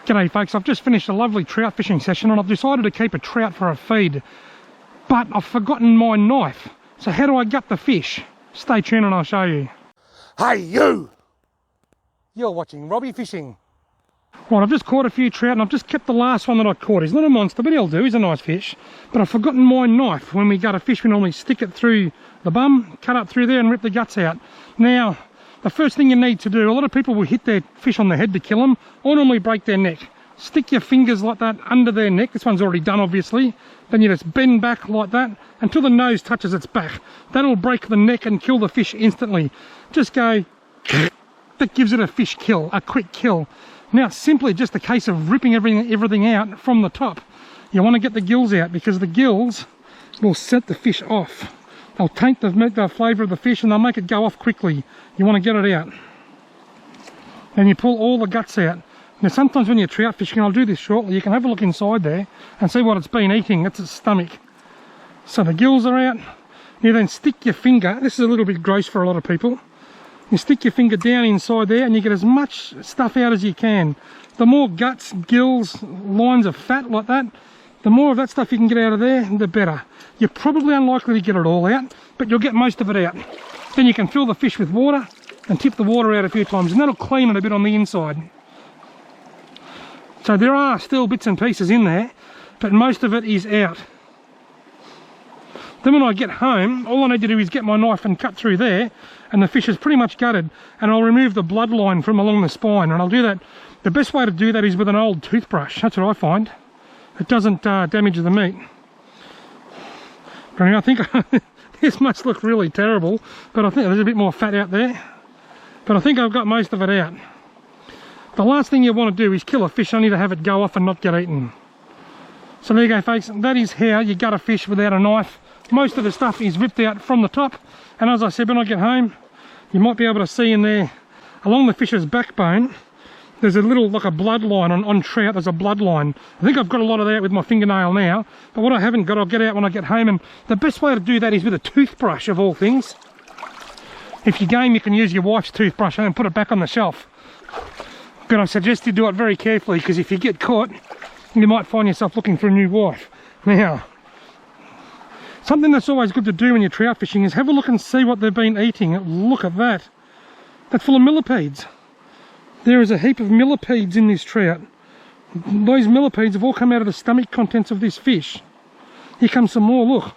G'day folks, I've just finished a lovely trout fishing session and I've decided to keep a trout for a feed. But I've forgotten my knife. So how do I gut the fish? Stay tuned and I'll show you. Hey you! You're watching Robbie Fishing. Right, I've just caught a few trout and I've just kept the last one that I caught. He's not a monster, but he'll do. He's a nice fish. But I've forgotten my knife. When we gut a fish, we normally stick it through the bum, cut up through there and rip the guts out. Now, the first thing you need to do, a lot of people will hit their fish on the head to kill them, or normally break their neck. Stick your fingers like that under their neck. This one's already done, obviously. Then you just bend back like that until the nose touches its back. That'll break the neck and kill the fish instantly. Just go, that gives it a fish kill, a quick kill. Now it's simply just a case of ripping everything out from the top. You want to get the gills out because the gills will set the fish off. They'll taint the flavour of the fish and they'll make it go off quickly. You want to get it out. And you pull all the guts out. Now sometimes when you're trout fishing, I'll do this shortly, you can have a look inside there and see what it's been eating. That's its stomach. So the gills are out. You then stick your finger, this is a little bit gross for a lot of people. You stick your finger down inside there and you get as much stuff out as you can. The more guts, gills, lines of fat like that, the more of that stuff you can get out of there, the better. You're probably unlikely to get it all out, but you'll get most of it out. Then you can fill the fish with water and tip the water out a few times and that'll clean it a bit on the inside. So there are still bits and pieces in there, but most of it is out. Then when I get home, all I need to do is get my knife and cut through there, and the fish is pretty much gutted, and I'll remove the bloodline from along the spine, and I'll do that. The best way to do that is with an old toothbrush. That's what I find. It doesn't damage the meat. I think this must look really terrible, but I think there's a bit more fat out there. But I think I've got most of it out. The last thing you want to do is kill a fish only to have it go off and not get eaten. So there you go folks, that is how you gut a fish without a knife. Most of the stuff is ripped out from the top, and as I said, when I get home, you might be able to see in there, along the fish's backbone, there's a little, like a bloodline on trout, there's a bloodline. I think I've got a lot of that with my fingernail now, but what I haven't got, I'll get out when I get home, and the best way to do that is with a toothbrush of all things. If you're game, you can use your wife's toothbrush and put it back on the shelf. But I suggest you do it very carefully, because if you get caught, you might find yourself looking for a new wife. Now, something that's always good to do when you're trout fishing is have a look and see what they've been eating. Look at that. That's full of millipedes. There is a heap of millipedes in this trout. Those millipedes have all come out of the stomach contents of this fish. Here comes some more, look.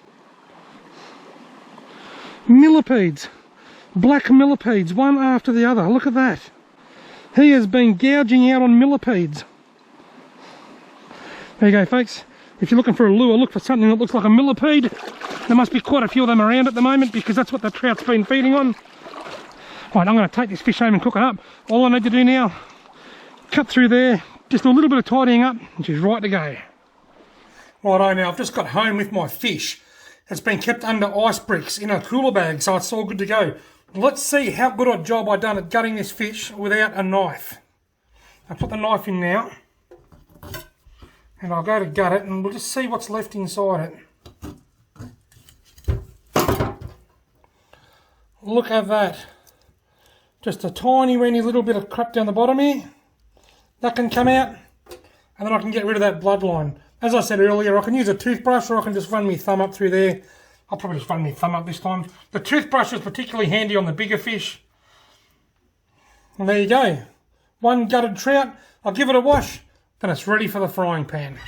Millipedes. Black millipedes, one after the other. Look at that. He has been gouging out on millipedes. There you go folks. If you're looking for a lure, look for something that looks like a millipede. There must be quite a few of them around at the moment because that's what the trout's been feeding on. Right, I'm going to take this fish home and cook it up. All I need to do now, cut through there, just do a little bit of tidying up, and she's right to go. Righto, now I've just got home with my fish. It's been kept under ice bricks in a cooler bag, so it's all good to go. Let's see how good a job I've done at gutting this fish without a knife. I'll put the knife in now. And I'll go to gut it and we'll just see what's left inside it. Look at that. Just a tiny weeny little bit of crap down the bottom here. That can come out and then I can get rid of that bloodline. As I said earlier, I can use a toothbrush or I can just run my thumb up through there. I'll probably just run my thumb up this time. The toothbrush is particularly handy on the bigger fish. And there you go. One gutted trout. I'll give it a wash. Then it's ready for the frying pan.